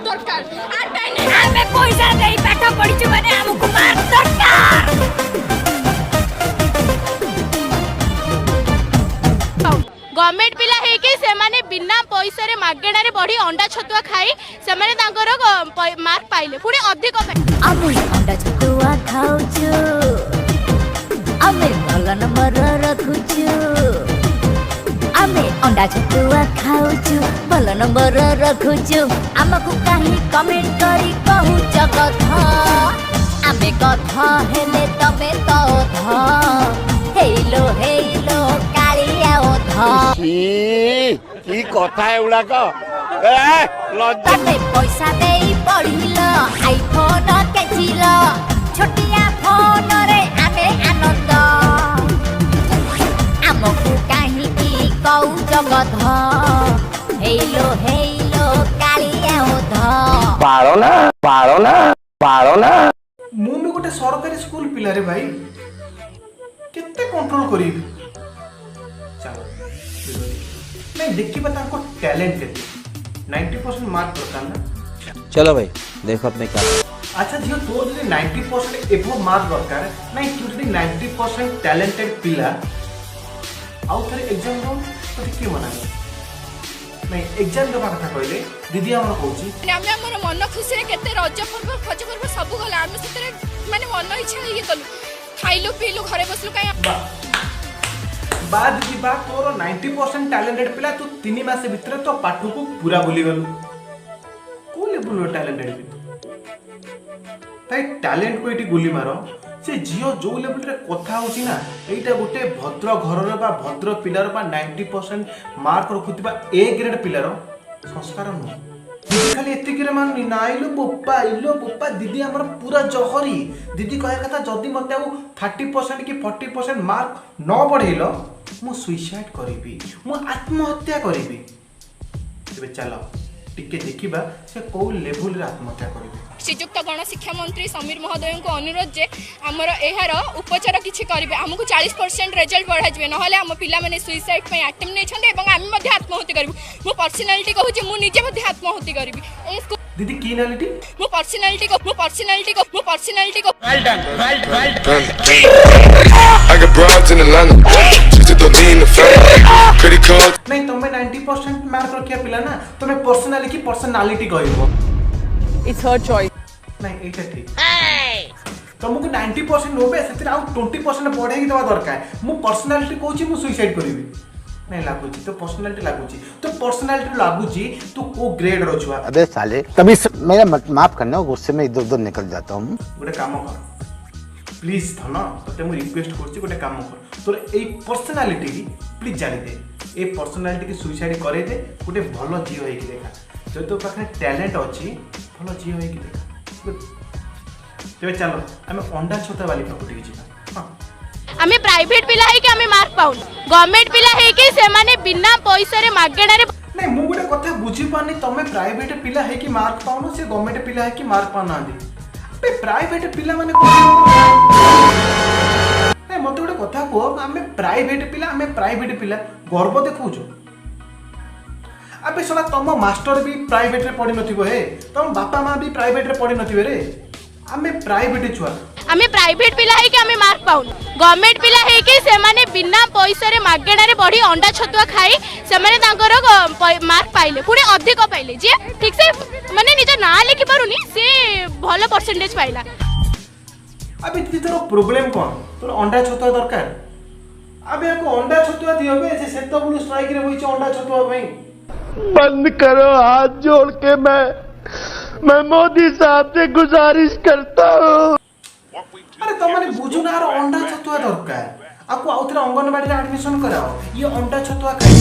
दरकार आमे पैसा देई पाठ पढिछु माने हमकु मार्क दरकार। गवर्नमेंट पिला है कि से माने बिना पैसा रे मागेणा रे बढी अंडा छतुआ खाई से माने तांकर मार्क पाइले पुणी अधिक आमे अंडा छतुआ खाउछु आमे भल नंबर रखुछु आमे अंडा छतुआ खाउछु भल नंबर रखुछु हमकु काहे कमेंट करी कहूछ कथा आमे कथा हेले तमे तो ध हेलो हेलो कालिया ओ ध की कथा एउला को ए लज्जा तमे पैसा देई पढिलो आईफोन केजिलो छोटिया फोन रे आमे आनंद हमकु काहे की कहू जगत हेलो हेलो कालिया ओ ध पारो ना मु भी गोटे सरकारी स्कूल पिला रे भाई केते कंट्रोल करी चलो नहीं देखिबा ताको टैलेंट केते 90% मार्क दरकार ना। चलो भाई देखो अपने क्या। अच्छा जियो तो जदी 90% एबो मार्क दरकार नहीं तू जदी 90% टैलेंटेड पिला आउ थरे एग्जाम दो तो के मना नहीं एग्जाम दबा कथा कहले दीदी हमर कहूची आमे हमर मन खुशी रे केते रज पर्व खज पर्व सब गला आमे सतरे माने मन इच्छा ये कलु खाइलु पीलु घरे बसलु काई बाद दीदी बा तोर 90% टैलेंटेड पिला तू 3 मास भीतर तो पाठ को पूरा भूली गलु को लेवल टैलेंटेड ताई टैलेंट को एटी गुली मारो से जियो जो लेवल रे कथा होची ना एटा गोटे भद्र घर रे बा भद्र पिलार बा 90% मार्क रखुतिबा ए ग्रेड पिलार संस्कार न खाली एतिक रे मान नाइलो बोपा दीदी हमर पूरा जहरी दीदी कहे कथा जदी मते 30% की 40% मार्क न बढ़ेलो मु सुइसाइड करिबी मु आत्महत्या करिबी तबे चलो टिके देखिबा से को लेवल रे आत्महत्या करिबी। श्रीजुक्त गण शिक्षा मंत्री समीर महोदय को अनुरोध जे आमर एहार उपचार किछि करिवे हमकु 40% रिजल्ट बढ़ा जबे नहले हम पिला माने सुइसाइड पे अटेम्प्ट नै छन्दे एवं आमी मध्ये आत्महत्या करबु मो पर्सनालिटी कहू जे मु निजे मध्ये आत्महत्या करबी ए दीदी की नालिटी मो पर्सनालिटी को well done I got broads in Atlanta. Just to throw in the family. Credit card. नहीं तमे 90% मार्क रखिया पिला ना तमे पर्सनालिटी की पर्सनालिटी कहइबो It's her choice. नहीं एटा ठीक तुमको 90% होबे सेतिर आउ 20% बढ़े ही देवा दरकार मु पर्सनालिटी कहूची मु सुइसाइड करबी नहीं लागुची तो पर्सनालिटी लागुची तो पर्सनालिटी लागुची तू को ग्रेड रो छुआ अबे साले तभी मेरा माफ करना गुस्से में इधर उधर निकल जाता हूँ। गोटे काम कर प्लीज धन तते मु रिक्वेस्ट करछि गोटे काम कर तोर ए पर्सनालिटी की प्लीज जानि दे ए पर्सनालिटी की सुइसाइड करे दे गोटे भलो जियो होई कि देखा जो तो पाखे टैलेंट अछि भलो जियो होई कि देखा तेबे चलो हमें अंडा छोटा वाली प्रॉपर्टी की जिबा हां आमे प्राइवेट पिला है कि आमे मार्क पाउन गवर्नमेंट पिला है कि से माने बिना पैसा रे मागेणा रे नहीं मु गोटे कथा बुझी पानी तमे प्राइवेट पिला है कि मार्क पाउनो से गवर्नमेंट पिला है कि मार्क पाना दी बे प्राइवेट पिला माने नहीं मते गोटे कथा को आमे प्राइवेट पिला गर्व देखौछो अबे सला तम मास्टर भी प्राइवेट रे पढि नथिबो हे तम बापा मां भी प्राइवेट रे पढि नथिबे रे आमे प्राइवेट छुआ आमे प्राइवेट पिला है कि आमे मार्क पाउन गवर्नमेंट पिला है कि से माने बिना पैसा रे मागेणा रे बढी अंडा छतुआ खाई से माने तांकर मार्क पाइले पुणी अधिक पाइले जे ठीक से माने निज ना लिखि पारुनी से भलो परसेंटेज पाइला। अबे दीदी तोर प्रॉब्लम कोन तोर अंडा छतुआ दरकार अबे को अंडा छतुआ दियोबे से सेतो बुलु स्ट्राइक रे होई छ अंडा छतुआ भाई बंद करो हाथ जोड़ के मैं मोदी साहब से गुजारिश करता हूँ। अरे तुमने बुझु ना अंडा छतुआ दरकार आपको आउथरे अंगनवाड़ी रे एडमिशन कराओ ये अंडा छतुआ खाई